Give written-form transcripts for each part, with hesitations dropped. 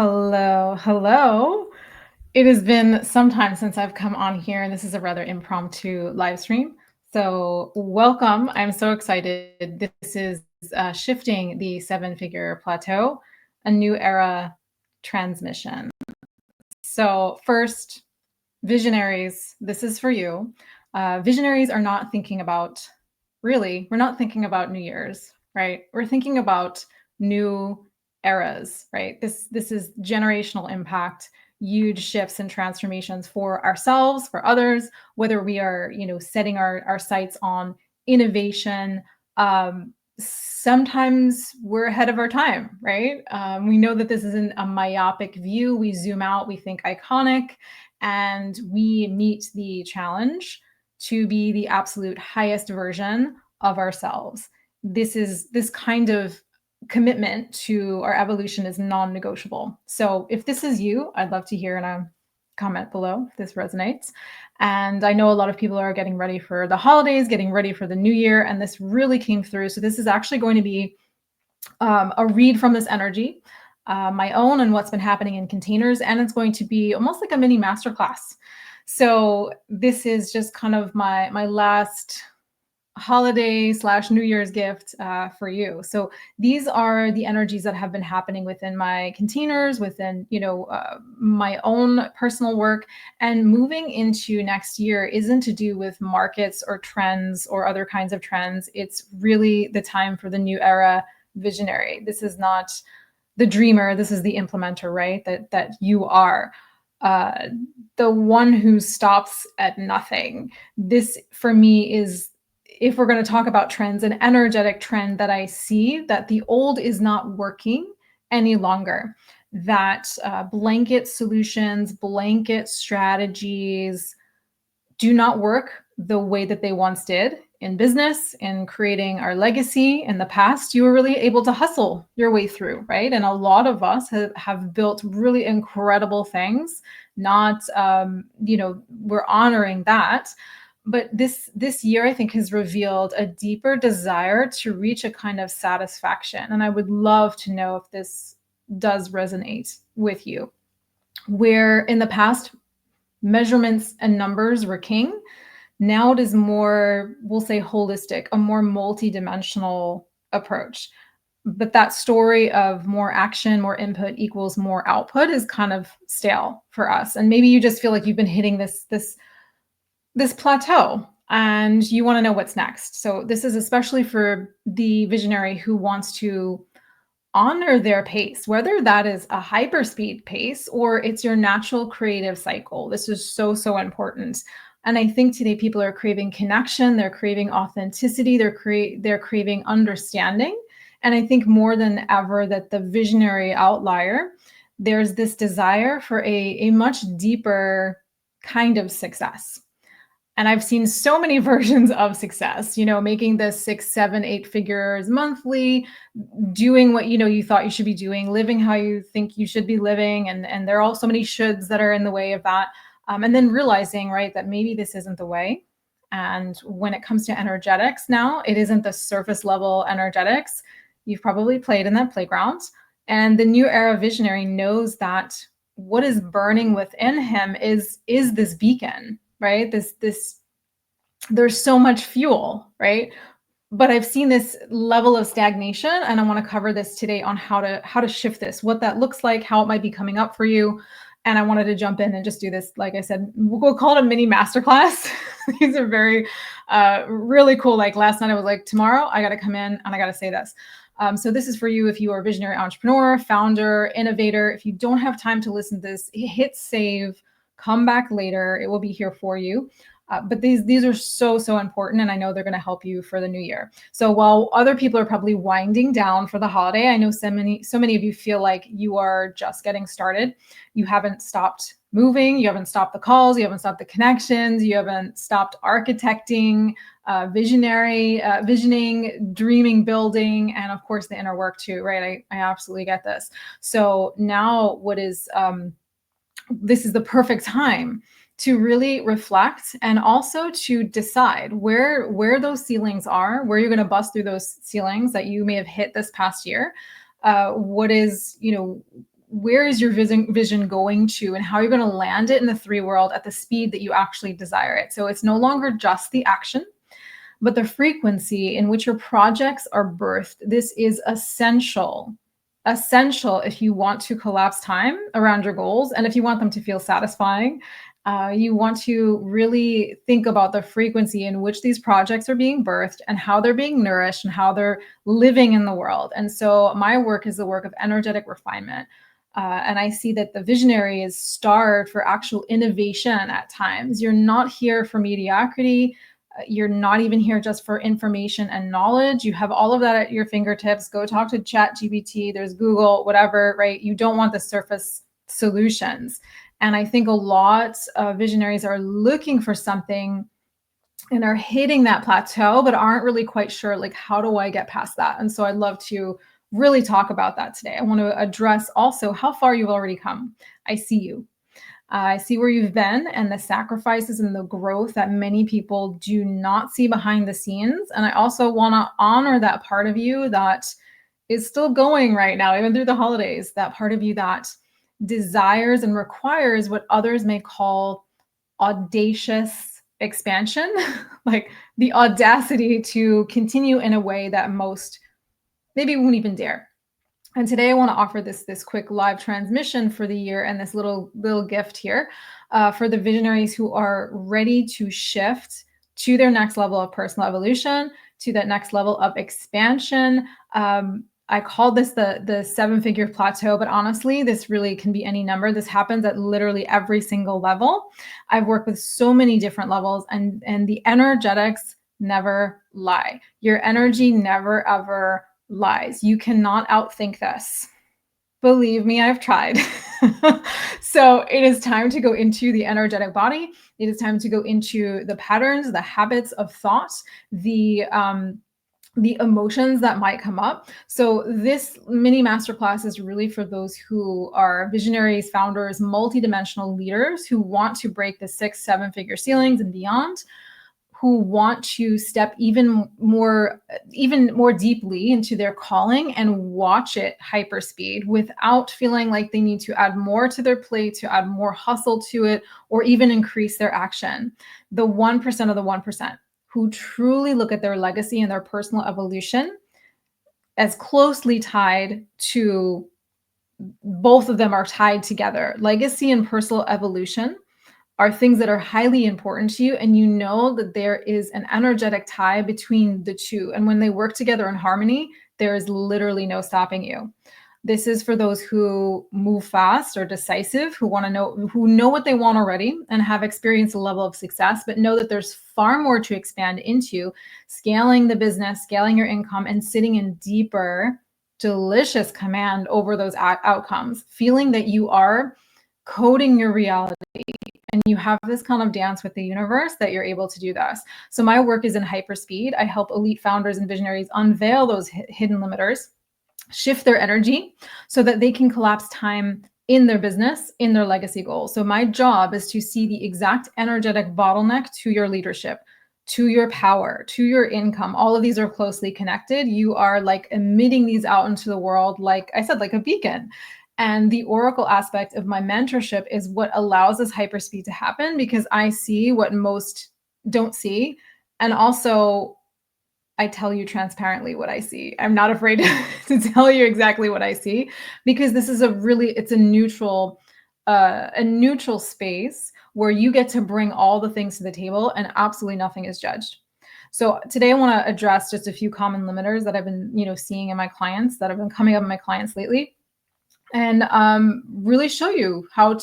Hello, hello. It has been some time since I've come on here, and this is a rather impromptu live stream. So, welcome. I'm so excited. This is Shifting the Seven Figure Plateau, a new era transmission. So, first, visionaries, this is for you. Visionaries are not thinking about, really, we're not thinking about New Year's, right? We're thinking about new eras, right? This is generational impact, huge shifts and transformations for ourselves, for others, whether we are, setting our sights on innovation. Sometimes we're ahead of our time, right? We know that this isn't a myopic view. We zoom out, we think iconic, and we meet the challenge to be the absolute highest version of ourselves. This kind of commitment to our evolution is non-negotiable. So if this is you, I'd love to hear in a comment below if this resonates. And I know a lot of people are getting ready for the holidays, getting ready for the new year, and this really came through. So this is actually going to be a read from this energy, my own and what's been happening in containers, and it's going to be almost like a mini masterclass. So this is just kind of my last holiday slash New Year's gift for you. So these are the energies that have been happening within my containers, within my own personal work, and moving into next year isn't to do with markets or trends or other kinds of trends. It's really the time for the new era visionary. This is not the dreamer. This is the implementer, right? That you are. Uh, the one who stops at nothing. This for me is, if we're going to talk about trends, an energetic trend that I see, that the old is not working any longer. That blanket solutions, blanket strategies do not work the way that they once did in business, in creating our legacy. In the past, you were really able to hustle your way through, right? And a lot of us have built really incredible things. Not, we're honoring that. But this year, I think, has revealed a deeper desire to reach a kind of satisfaction. And I would love to know if this does resonate with you. Where in the past, measurements and numbers were king, now it is more, we'll say, holistic, a more multidimensional approach. But that story of more action, more input equals more output is kind of stale for us. And maybe you just feel like you've been hitting this plateau and you want to know what's next. So this is especially for the visionary who wants to honor their pace, whether that is a hyperspeed pace or it's your natural creative cycle. This is so important. And I think today people are craving connection, they're craving authenticity, they're craving understanding. And I think more than ever that the visionary outlier, there's this desire for a much deeper kind of success. And I've seen so many versions of success, making the 6, 7, 8 figures monthly, doing what you thought you should be doing, living how you think you should be living, and there are all so many shoulds that are in the way of that. And then realizing, right, that maybe this isn't the way. And when it comes to energetics now, it isn't the surface level energetics. You've probably played in that playground. And the new era visionary knows that what is burning within him is this beacon, right? This there's so much fuel, right? But I've seen this level of stagnation, and I want to cover this today on how to shift this, what that looks like, how it might be coming up for you. And I wanted to jump in and just do this. Like I said, we'll call it a mini masterclass. These are very, really cool. Like last night, I was like, tomorrow I got to come in and I got to say this. So this is for you if you are a visionary entrepreneur, founder, innovator. If you don't have time to listen to this, hit save, come back later. It will be here for you. But these are so important, and I know they're going to help you for the new year. So while other people are probably winding down for the holiday, I know so many of you feel like you are just getting started. You haven't stopped moving, you haven't stopped the calls, you haven't stopped the connections, you haven't stopped architecting, visioning, dreaming, building, and of course the inner work too, right? I absolutely get this. So now this is the perfect time to really reflect and also to decide where those ceilings are, where you're going to bust through those ceilings that you may have hit this past year. What is, where is your vision going to, and how you're going to land it in the three world at the speed that you actually desire it. So it's no longer just the action, but the frequency in which your projects are birthed. This is essential if you want to collapse time around your goals, and if you want them to feel satisfying. You want to really think about the frequency in which these projects are being birthed and how they're being nourished and how they're living in the world. And so my work is the work of energetic refinement. And I see that the visionary is starved for actual innovation at times. You're not here for mediocrity. You're not even here just for information and knowledge. You have all of that at your fingertips. Go talk to ChatGPT. There's Google, whatever, right? You don't want the surface solutions. And I think a lot of visionaries are looking for something and are hitting that plateau, but aren't really quite sure, like, how do I get past that? And so I'd love to really talk about that today. I want to address also how far you've already come. I see you. I see where you've been and the sacrifices and the growth that many people do not see behind the scenes. And I also want to honor that part of you that is still going right now, even through the holidays, that part of you that desires and requires what others may call audacious expansion, like the audacity to continue in a way that most maybe won't even dare. And today I want to offer this quick live transmission for the year, and this little gift here for the visionaries who are ready to shift to their next level of personal evolution, to that next level of expansion. I call this the seven-figure plateau, but honestly, this really can be any number. This happens at literally every single level. I've worked with so many different levels, and the energetics never lie. Your energy never ever lies. You cannot outthink this. Believe me, I've tried. So it is time to go into the energetic body. It is time to go into the patterns, the habits of thought, the emotions that might come up. So this mini masterclass is really for those who are visionaries, founders, multidimensional leaders who want to break the 6-7 figure ceilings and beyond, who want to step even more deeply into their calling and watch it hyperspeed without feeling like they need to add more to their plate, to add more hustle to it, or even increase their action. The 1% of the 1% who truly look at their legacy and their personal evolution as closely tied to, both of them are tied together. Legacy and personal evolution are things that are highly important to you, and you know that there is an energetic tie between the two. And when they work together in harmony, there is literally no stopping you. This is for those who move fast or decisive, who know what they want already and have experienced a level of success, but know that there's far more to expand into, scaling the business, scaling your income, and sitting in deeper, delicious command over those outcomes, feeling that you are coding your reality. And you have this kind of dance with the universe that you're able to do this. So my work is in hyperspeed. I help elite founders and visionaries unveil those hidden limiters, shift their energy so that they can collapse time in their business, in their legacy goals. So my job is to see the exact energetic bottleneck to your leadership, to your power, to your income. All of these are closely connected. You are like emitting these out into the world, like I said, like a beacon. And the oracle aspect of my mentorship is what allows this hyperspeed to happen, because I see what most don't see. And also, I tell you transparently what I see. I'm not afraid to tell you exactly what I see, because this is it's a neutral space where you get to bring all the things to the table and absolutely nothing is judged. So today I want to address just a few common limiters that I've been, seeing in my clients, that have been coming up in my clients lately, and really show you how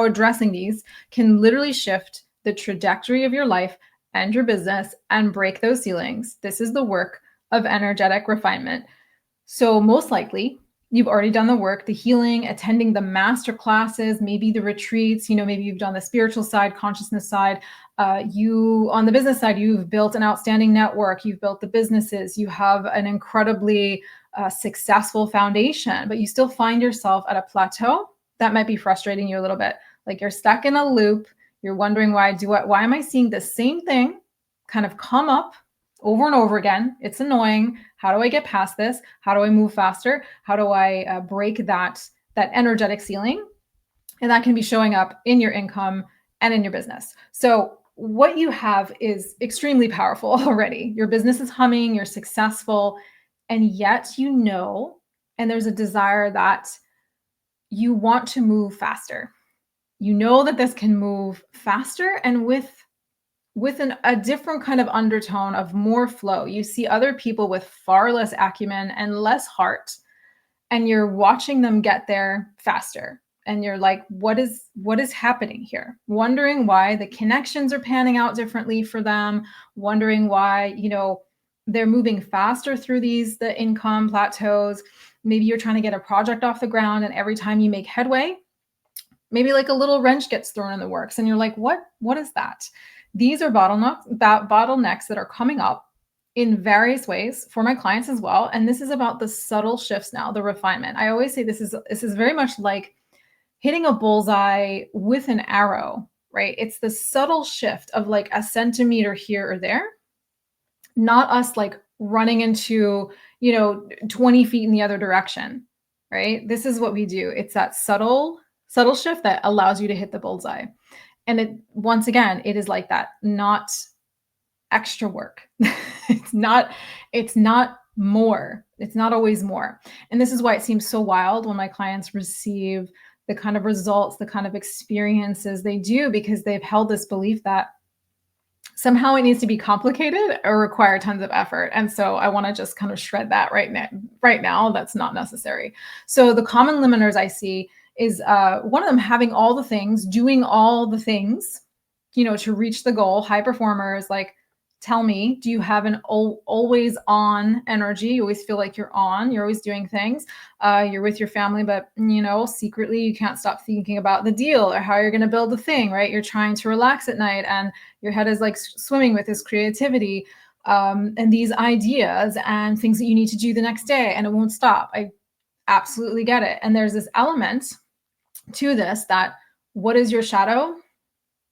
addressing these can literally shift the trajectory of your life and your business and break those ceilings. This is the work of energetic refinement. So most likely you've already done the work, the healing, attending the master classes, maybe the retreats, maybe you've done the spiritual side, consciousness side. You on the business side, you've built an outstanding network, you've built the businesses, you have an incredibly successful foundation, but you still find yourself at a plateau. That might be frustrating you a little bit. Like you're stuck in a loop. You're wondering why am I seeing the same thing kind of come up over and over again? It's annoying. How do I get past this? How do I move faster? How do I break that that energetic ceiling, and that can be showing up in your income and in your business. So what you have is extremely powerful already. Your business is humming, you're successful, and yet and there's a desire that you want to move faster. You know that this can move faster and a different kind of undertone of more flow. You see other people with far less acumen and less heart, and you're watching them get there faster. And you're like, what is happening here? Wondering why the connections are panning out differently for them, wondering why, they're moving faster through the income plateaus. Maybe you're trying to get a project off the ground, and every time you make headway, maybe like a little wrench gets thrown in the works, and you're like, what is that? These are bottlenecks that are coming up in various ways for my clients as well. And this is about the subtle shifts now, the refinement. I always say this is very much like hitting a bullseye with an arrow, right? It's the subtle shift of like a centimeter here or there, not us like running into, 20 feet in the other direction, right? This is what we do. It's that subtle shift that allows you to hit the bullseye. And once again, it is like that, not extra work. it's not more. It's not always more. And this is why it seems so wild when my clients receive the kind of results, the kind of experiences they do, because they've held this belief that somehow it needs to be complicated or require tons of effort. And so I want to just kind of shred that right now. That's not necessary. So the common limiters I see is one of them having all the things, doing all the things, to reach the goal. High performers, like, tell me, do you have an always on energy? You always feel like you're on, you're always doing things. You're with your family, but secretly you can't stop thinking about the deal or how you're going to build the thing, right? You're trying to relax at night and your head is like swimming with this creativity and these ideas and things that you need to do the next day, and it won't stop. I absolutely get it. And there's this element to this that what is your shadow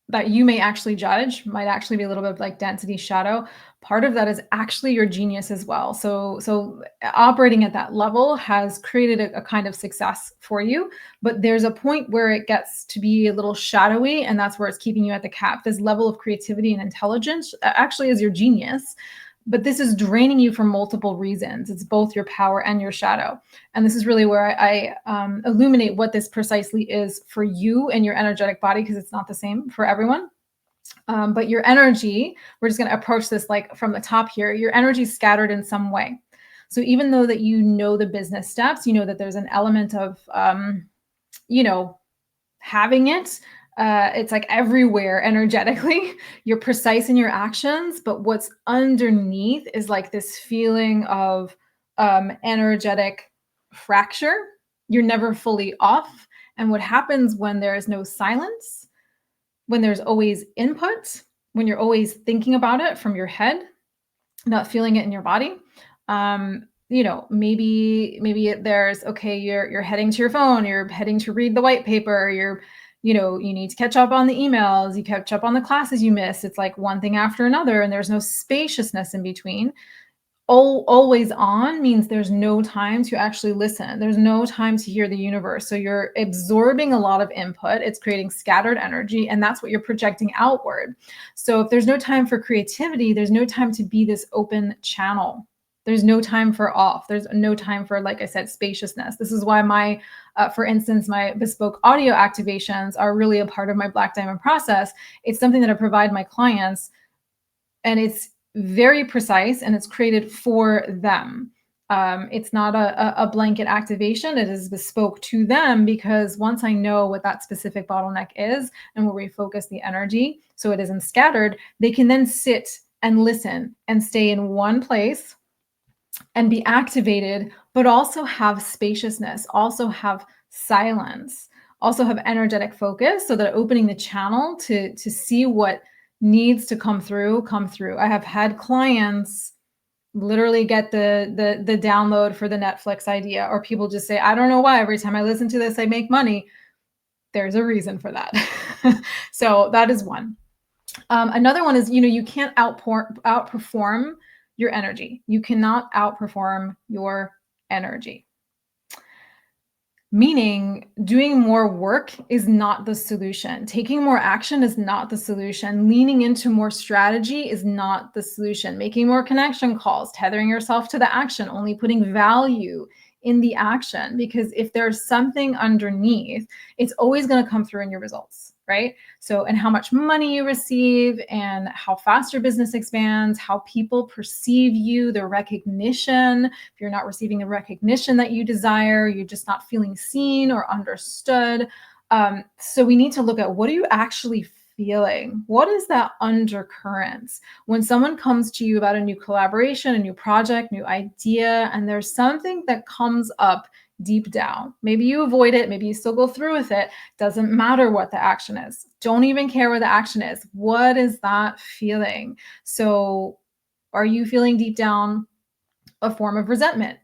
that you may actually judge, might actually be a little bit of like density shadow. Part of that is actually your genius as well. So operating at that level has created a kind of success for you, but there's a point where it gets to be a little shadowy, and that's where it's keeping you at the cap. This level of creativity and intelligence actually is your genius, but this is draining you for multiple reasons. It's both your power and your shadow. And this is really where I illuminate what this precisely is for you and your energetic body, because it's not the same for everyone. But your energy, we're just going to approach this like from the top here. Your energy is scattered in some way. So even though that the business steps, that there's an element of, having it, it's like everywhere energetically. You're precise in your actions, but what's underneath is like this feeling of energetic fracture. You're never fully off. And what happens when there is no silence, when there's always input, when you're always thinking about it from your head, not feeling it in your body, maybe there's, okay, you're heading to your phone, you're heading to read the white paper, you need to catch up on the emails, you catch up on the classes you missed. It's like one thing after another, and there's no spaciousness in between. Always on means there's no time to actually listen. There's no time to hear the universe. So you're absorbing a lot of input. It's creating scattered energy, and that's what you're projecting outward. So if there's no time for creativity, there's no time to be this open channel. There's no time for off. There's no time for, like I said, spaciousness. This is why for instance, my bespoke audio activations are really a part of my Black Diamond process. It's something that I provide my clients, and it's very precise, and it's created for them. It's not a blanket activation. It is bespoke to them, because once I know what that specific bottleneck is and where we focus the energy so it isn't scattered, they can then sit and listen and stay in one place and be activated, but also have spaciousness, also have silence, also have energetic focus, so that opening the channel to see what needs to come through. I have had clients literally get the download for the Netflix idea, or people just say, I don't know why every time I listen to this I make money. There's a reason for that. So that is one. Another one is, you can't outperform your energy. You cannot outperform your energy. Meaning, doing more work is not the solution. Taking more action is not the solution. Leaning into more strategy is not the solution. Making more connection calls, tethering yourself to the action, only putting value in the action. Because if there's something underneath, it's always going to come through in your results, right? So, and how much money you receive, and how fast your business expands, how people perceive you, the recognition. If you're not receiving the recognition that you desire, you're just not feeling seen or understood. So we need to look at, what are you actually feeling? What is that undercurrent? When someone comes to you about a new collaboration, a new project, new idea, and there's something that comes up deep down, maybe you avoid it, maybe you still go through with it, doesn't matter what the action is. Don't even care where the action is. What is that feeling? So are you feeling deep down a form of resentment?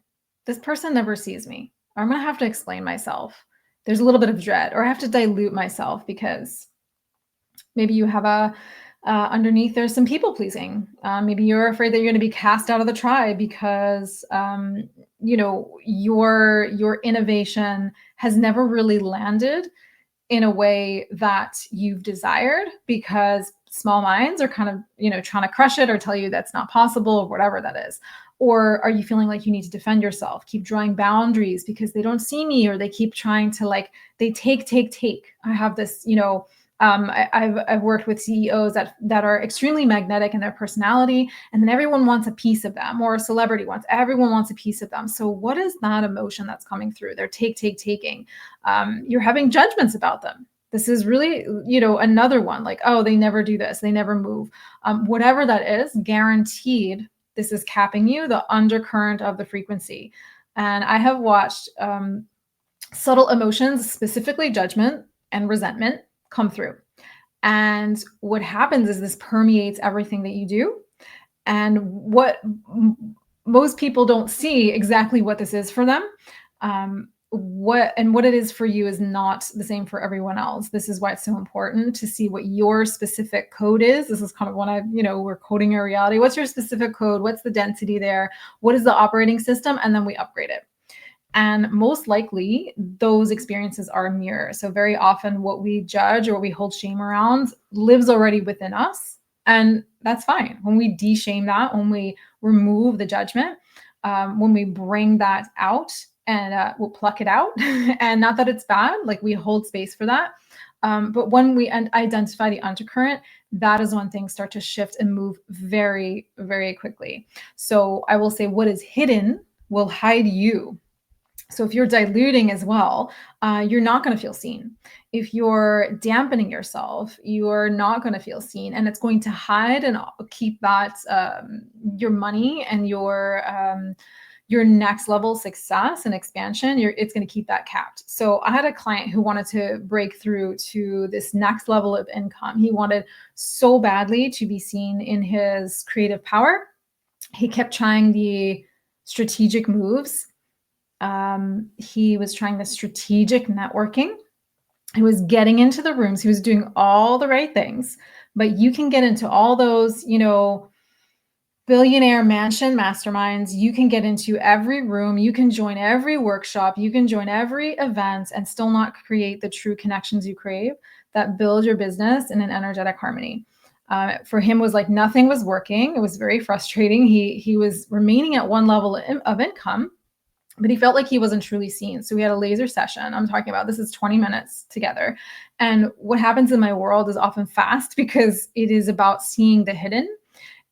This person never sees me. Or I'm going to have to explain myself. There's a little bit of dread, or I have to dilute myself because maybe you have a underneath there's some people pleasing. Maybe you're afraid that you're going to be cast out of the tribe because your innovation has never really landed in a way that you've desired, because small minds are kind of, trying to crush it or tell you that's not possible or whatever that is. Or are you feeling like you need to defend yourself, keep drawing boundaries because they don't see me, or they keep trying to, like, they take. I have this, I've worked with CEOs that are extremely magnetic in their personality, and then everyone wants a piece of them, or a celebrity everyone wants a piece of them. So what is that emotion that's coming through? They're taking. You're having judgments about them. This is really, another one, like, oh, they never do this, they never move. Whatever that is, guaranteed, this is capping you, the undercurrent of the frequency. And I have watched subtle emotions, specifically judgment and resentment, come through. And what happens is this permeates everything that you do. And what most people don't see exactly what this is for them. What it is for you is not the same for everyone else. This is why it's so important to see what your specific code is. This is kind of when we're coding your reality. What's your specific code? What's the density there? What is the operating system? And then we upgrade it. And most likely, those experiences are a mirror. So very often what we judge or we hold shame around lives already within us. And that's fine. When we de-shame that, when we remove the judgment, when we bring that out, and we'll pluck it out. And not that it's bad, like, we hold space for that. But when we identify the undercurrent, that is when things start to shift and move very, very quickly. So I will say, what is hidden will hide you. So if you're diluting as well, you're not going to feel seen. If you're dampening yourself, you're not going to feel seen, and it's going to hide and keep that your money and your next level success and expansion. It's going to keep that capped. So I had a client who wanted to break through to this next level of income. He wanted so badly to be seen in his creative power. He kept trying the strategic moves. He was trying the strategic networking. He was getting into the rooms. He was doing all the right things, but you can get into all those, billionaire mansion masterminds. You can get into every room. You can join every workshop. You can join every event and still not create the true connections you crave that build your business in an energetic harmony. For him, was like nothing was working. It was very frustrating. He was remaining at one level of income, but he felt like he wasn't truly seen. So we had a laser session. I'm talking about, this is 20 minutes together. And what happens in my world is often fast, because it is about seeing the hidden,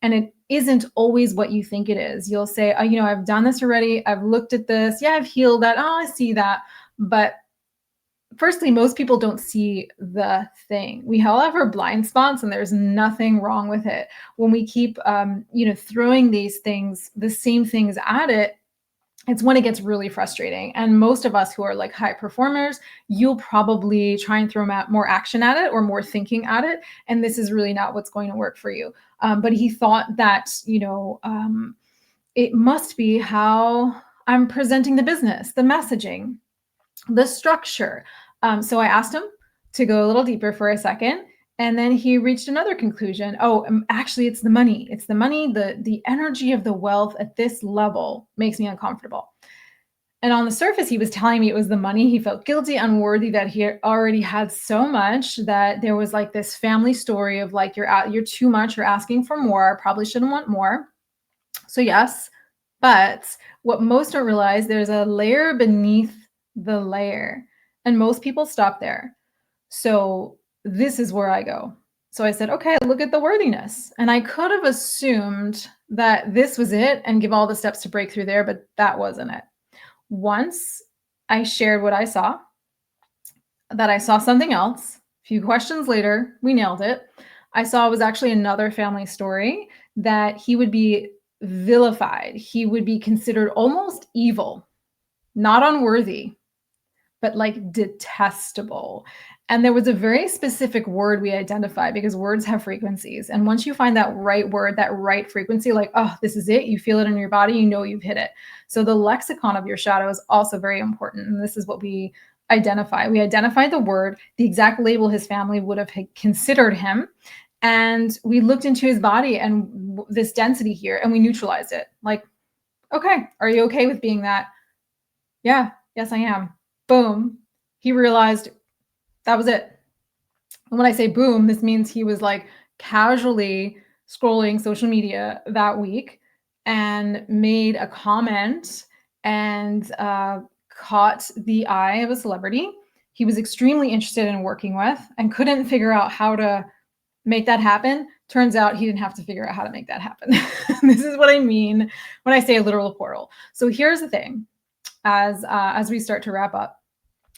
and it isn't always what you think it is. You'll say, oh, I've done this already. I've looked at this. Yeah, I've healed that. Oh, I see that. But firstly, most people don't see the thing. We all have our blind spots, and there's nothing wrong with it. When we keep, throwing these things, the same things at it, it's when it gets really frustrating. And most of us who are like high performers, you'll probably try and throw more action at it or more thinking at it. And this is really not what's going to work for you. But he thought that, it must be how I'm presenting the business, the messaging, the structure. So I asked him to go a little deeper for a second. And then he reached another conclusion. Oh, actually, it's the money. It's the money. The energy of the wealth at this level makes me uncomfortable. And on the surface, he was telling me it was the money. He felt guilty, unworthy, that he already had so much, that there was like this family story of like, you're too much, you're asking for more, probably shouldn't want more. So yes, but what most don't realize, there's a layer beneath the layer, and most people stop there. So this is where I go. So I said, okay, look at the worthiness. And I could have assumed that this was it and give all the steps to break through there, but that wasn't it. Once I shared what I saw, that I saw something else. A few questions later, we nailed it. I saw it was actually another family story, that he would be vilified. He would be considered almost evil, not unworthy, but like detestable. And there was a very specific word we identified, because words have frequencies. And once you find that right word, that right frequency, like, oh, this is it, you feel it in your body, you know you've hit it. So the lexicon of your shadow is also very important. And this is what we identify. We identified the word, the exact label his family would have considered him. And we looked into his body and this density here, and we neutralized it. Like, okay, are you okay with being that? Yeah, yes, I am. Boom. He realized that was it. And when I say boom, this means he was like casually scrolling social media that week and made a comment and caught the eye of a celebrity he was extremely interested in working with and couldn't figure out how to make that happen. Turns out he didn't have to figure out how to make that happen. This is what I mean when I say a literal portal. So here's the thing, as we start to wrap up,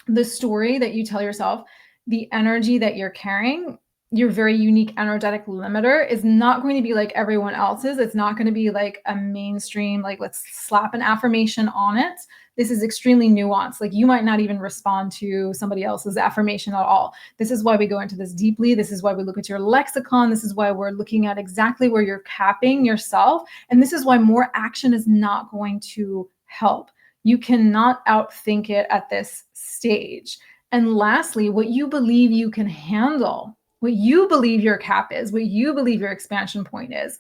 the story that you tell yourself, the energy that you're carrying, your very unique energetic limiter is not going to be like everyone else's. It's not going to be like a mainstream, like let's slap an affirmation on it. This is extremely nuanced. Like you might not even respond to somebody else's affirmation at all. This is why we go into this deeply. This is why we look at your lexicon. This is why we're looking at exactly where you're capping yourself. And this is why more action is not going to help. You cannot outthink it at this stage. And lastly, what you believe you can handle, what you believe your cap is, what you believe your expansion point is.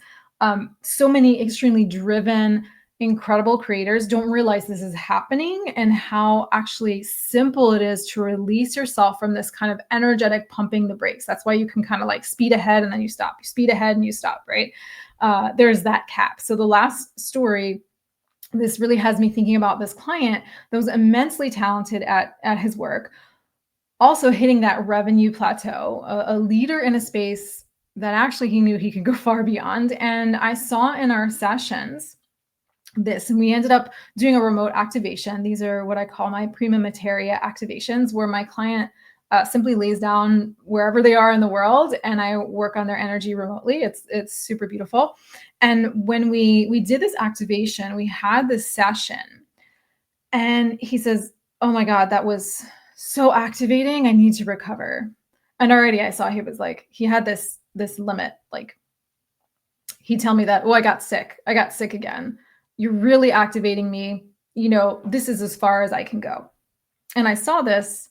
So many extremely driven, incredible creators don't realize this is happening and how actually simple it is to release yourself from this kind of energetic pumping the brakes. That's why you can kind of like speed ahead and then you stop. You speed ahead and you stop, right? There's that cap. So the last story, this really has me thinking about this client that was immensely talented at his work, also hitting that revenue plateau, a leader in a space that actually he knew he could go far beyond. And I saw in our sessions this, and we ended up doing a remote activation. These are what I call my prima materia activations, where my client simply lays down wherever they are in the world, and I work on their energy remotely. It's super beautiful. And when we did this activation, we had this session, and he says, "Oh my God, that was so activating. I need to recover." And already I saw he was like, he had this limit. Like he'd tell me that, "Oh, I got sick. I got sick again. You're really activating me. You know, this is as far as I can go." And I saw this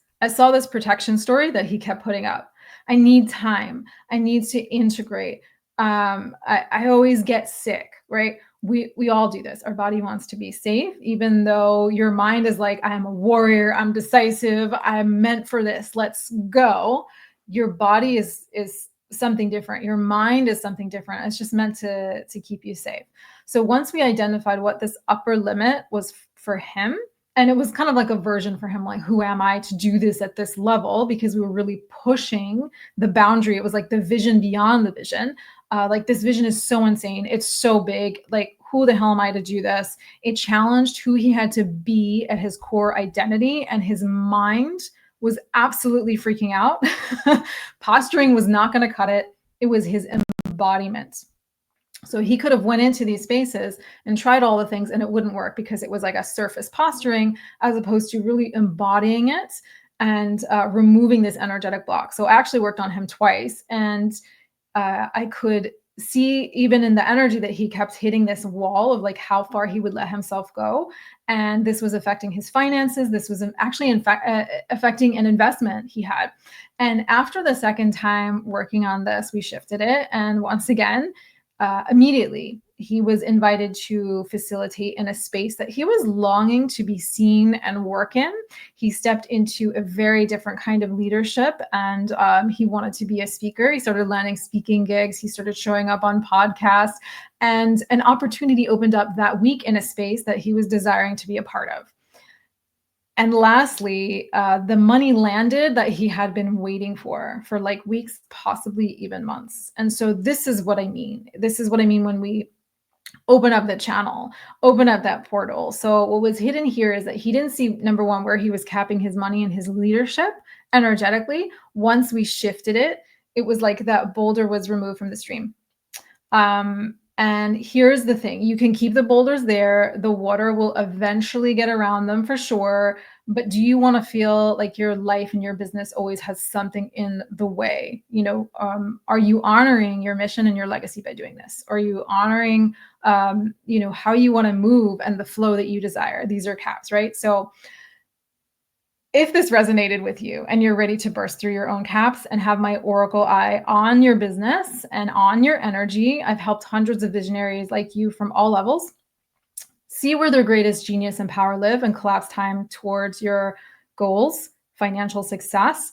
protection story that he kept putting up. I need time. I need to integrate. I always get sick, right? We all do this. Our body wants to be safe, even though your mind is like, I'm a warrior, I'm decisive, I'm meant for this. Let's go. Your body is something different. Your mind is something different. It's just meant to keep you safe. So once we identified what this upper limit was for him, and it was kind of like a version for him, like, who am I to do this at this level? Because we were really pushing the boundary. It was like the vision beyond the vision. Like, this vision is so insane. It's so big. Like, who the hell am I to do this? It challenged who he had to be at his core identity, and his mind was absolutely freaking out. Posturing was not going to cut it. It was his embodiment. So he could have went into these spaces and tried all the things and it wouldn't work, because it was like a surface posturing as opposed to really embodying it and removing this energetic block. So I actually worked on him twice, and I could see even in the energy that he kept hitting this wall of like how far he would let himself go. And this was affecting his finances. This was actually in fact affecting an investment he had. And after the second time working on this, we shifted it. And once again, immediately he was invited to facilitate in a space that he was longing to be seen and work in. He stepped into a very different kind of leadership, and he wanted to be a speaker. He started landing speaking gigs. He started showing up on podcasts, and an opportunity opened up that week in a space that he was desiring to be a part of. And lastly, the money landed that he had been waiting for like weeks, possibly even months. And so this is what I mean. This is what I mean when we open up the channel, open up that portal. So what was hidden here is that he didn't see, number one, where he was capping his money and his leadership energetically. Once we shifted it, it was like that boulder was removed from the stream. And here's the thing, you can keep the boulders there. The water will eventually get around them for sure. But do you want to feel like your life and your business always has something in the way? Are you honoring your mission and your legacy by doing this? Are you honoring, how you want to move and the flow that you desire? These are caps, right? So if this resonated with you and you're ready to burst through your own caps and have my oracle eye on your business and on your energy, I've helped hundreds of visionaries like you from all levels see where their greatest genius and power live and collapse time towards your goals, financial success,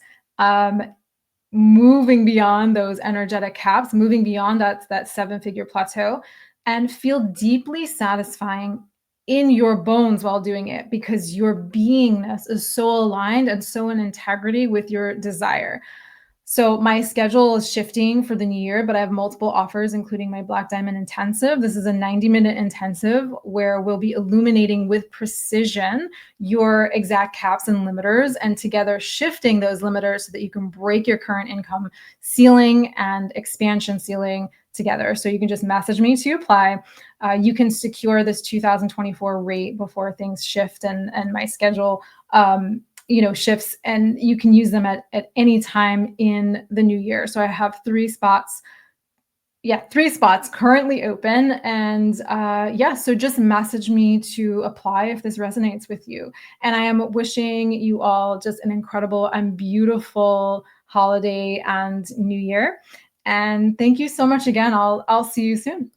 moving beyond those energetic caps, moving beyond that seven-figure plateau, and feel deeply satisfying in your bones while doing it, because your beingness is so aligned and so in integrity with your desire. So my schedule is shifting for the new year, but I have multiple offers, including my Black Diamond Intensive. This is a 90-minute intensive where we'll be illuminating with precision your exact caps and limiters, and together shifting those limiters so that you can break your current income ceiling and expansion ceiling together. So you can just message me to apply. You can secure this 2024 rate before things shift and my schedule shifts, and you can use them at any time in the new year. So I have three spots currently open. And so just message me to apply if this resonates with you. And I am wishing you all just an incredible and beautiful holiday and new year. And thank you so much again. I'll see you soon.